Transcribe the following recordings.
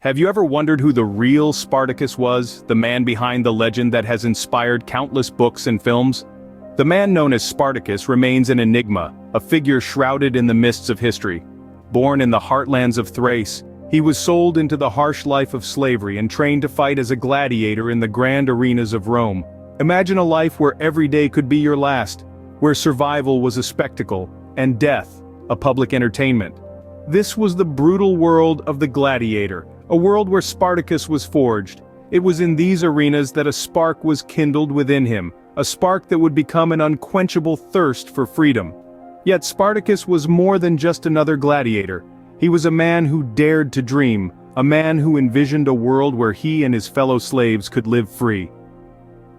Have you ever wondered who the real Spartacus was, the man behind the legend that has inspired countless books and films? The man known as Spartacus remains an enigma, a figure shrouded in the mists of history. Born in the heartlands of Thrace, he was sold into the harsh life of slavery and trained to fight as a gladiator in the grand arenas of Rome. Imagine a life where every day could be your last, where survival was a spectacle, and death, a public entertainment. This was the brutal world of the gladiator, a world where Spartacus was forged. It was in these arenas that a spark was kindled within him, a spark that would become an unquenchable thirst for freedom. Yet Spartacus was more than just another gladiator. He was a man who dared to dream, a man who envisioned a world where he and his fellow slaves could live free.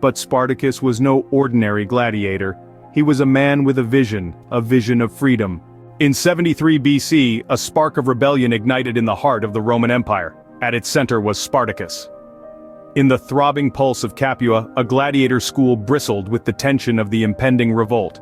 But Spartacus was no ordinary gladiator. He was a man with a vision of freedom. In 73 BC, a spark of rebellion ignited in the heart of the Roman Empire. At its center was Spartacus. In the throbbing pulse of Capua, a gladiator school bristled with the tension of the impending revolt.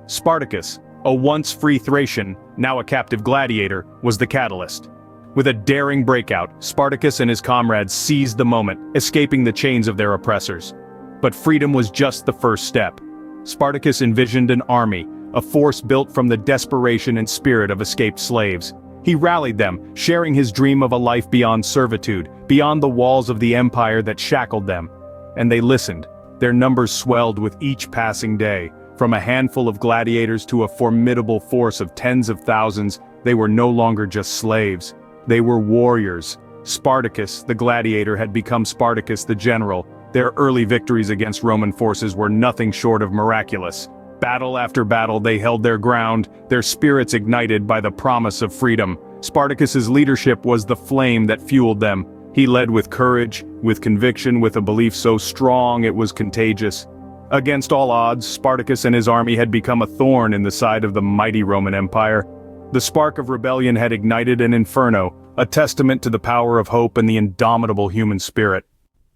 Spartacus, a once free Thracian, now a captive gladiator, was the catalyst. With a daring breakout, Spartacus and his comrades seized the moment, escaping the chains of their oppressors. But freedom was just the first step. Spartacus envisioned an army, a force built from the desperation and spirit of escaped slaves. He rallied them, sharing his dream of a life beyond servitude, beyond the walls of the empire that shackled them. And they listened. Their numbers swelled with each passing day. From a handful of gladiators to a formidable force of tens of thousands, they were no longer just slaves. They were warriors. Spartacus, the gladiator, had become Spartacus the general. Their early victories against Roman forces were nothing short of miraculous. Battle after battle they held their ground, their spirits ignited by the promise of freedom. Spartacus's leadership was the flame that fueled them. He led with courage, with conviction, with a belief so strong it was contagious. Against all odds, Spartacus and his army had become a thorn in the side of the mighty Roman Empire. The spark of rebellion had ignited an inferno, a testament to the power of hope and the indomitable human spirit.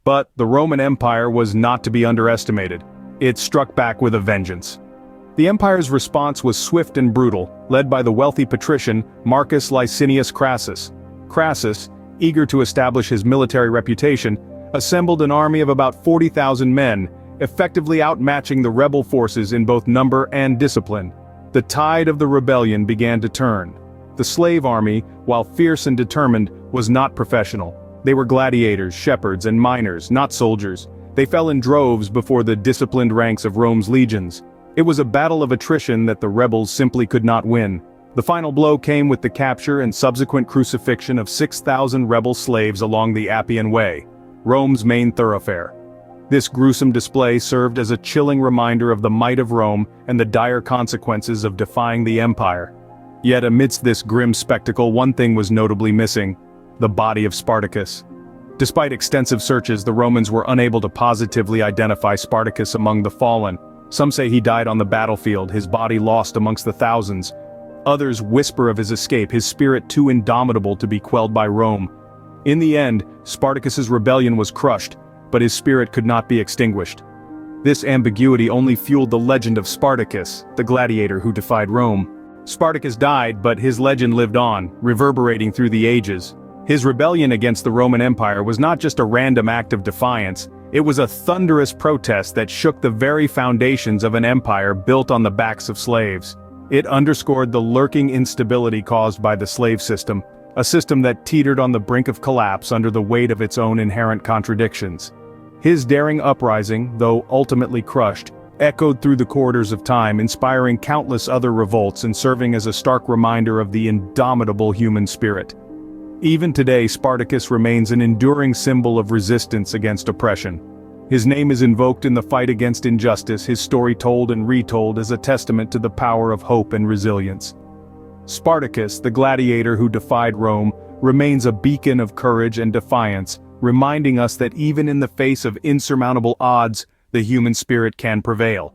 But the Roman Empire was not to be underestimated. It struck back with a vengeance. The empire's response was swift and brutal, led by the wealthy patrician Marcus Licinius Crassus. Crassus, eager to establish his military reputation, assembled an army of about 40,000 men, effectively outmatching the rebel forces in both number and discipline. The tide of the rebellion began to turn. The slave army, while fierce and determined, was not professional. They were gladiators, shepherds, and miners, not soldiers. They fell in droves before the disciplined ranks of Rome's legions. It was a battle of attrition that the rebels simply could not win. The final blow came with the capture and subsequent crucifixion of 6,000 rebel slaves along the Appian Way, Rome's main thoroughfare. This gruesome display served as a chilling reminder of the might of Rome and the dire consequences of defying the empire. Yet amidst this grim spectacle, one thing was notably missing: the body of Spartacus. Despite extensive searches, the Romans were unable to positively identify Spartacus among the fallen. Some say he died on the battlefield, his body lost amongst the thousands. Others whisper of his escape, his spirit too indomitable to be quelled by Rome. In the end, Spartacus's rebellion was crushed, but his spirit could not be extinguished. This ambiguity only fueled the legend of Spartacus, the gladiator who defied Rome. Spartacus died, but his legend lived on, reverberating through the ages. His rebellion against the Roman Empire was not just a random act of defiance. It was a thunderous protest that shook the very foundations of an empire built on the backs of slaves. It underscored the lurking instability caused by the slave system, a system that teetered on the brink of collapse under the weight of its own inherent contradictions. His daring uprising, though ultimately crushed, echoed through the corridors of time, inspiring countless other revolts and serving as a stark reminder of the indomitable human spirit. Even today, Spartacus remains an enduring symbol of resistance against oppression. His name is invoked in the fight against injustice, his story told and retold as a testament to the power of hope and resilience. Spartacus, the gladiator who defied Rome, remains a beacon of courage and defiance, reminding us that even in the face of insurmountable odds, the human spirit can prevail.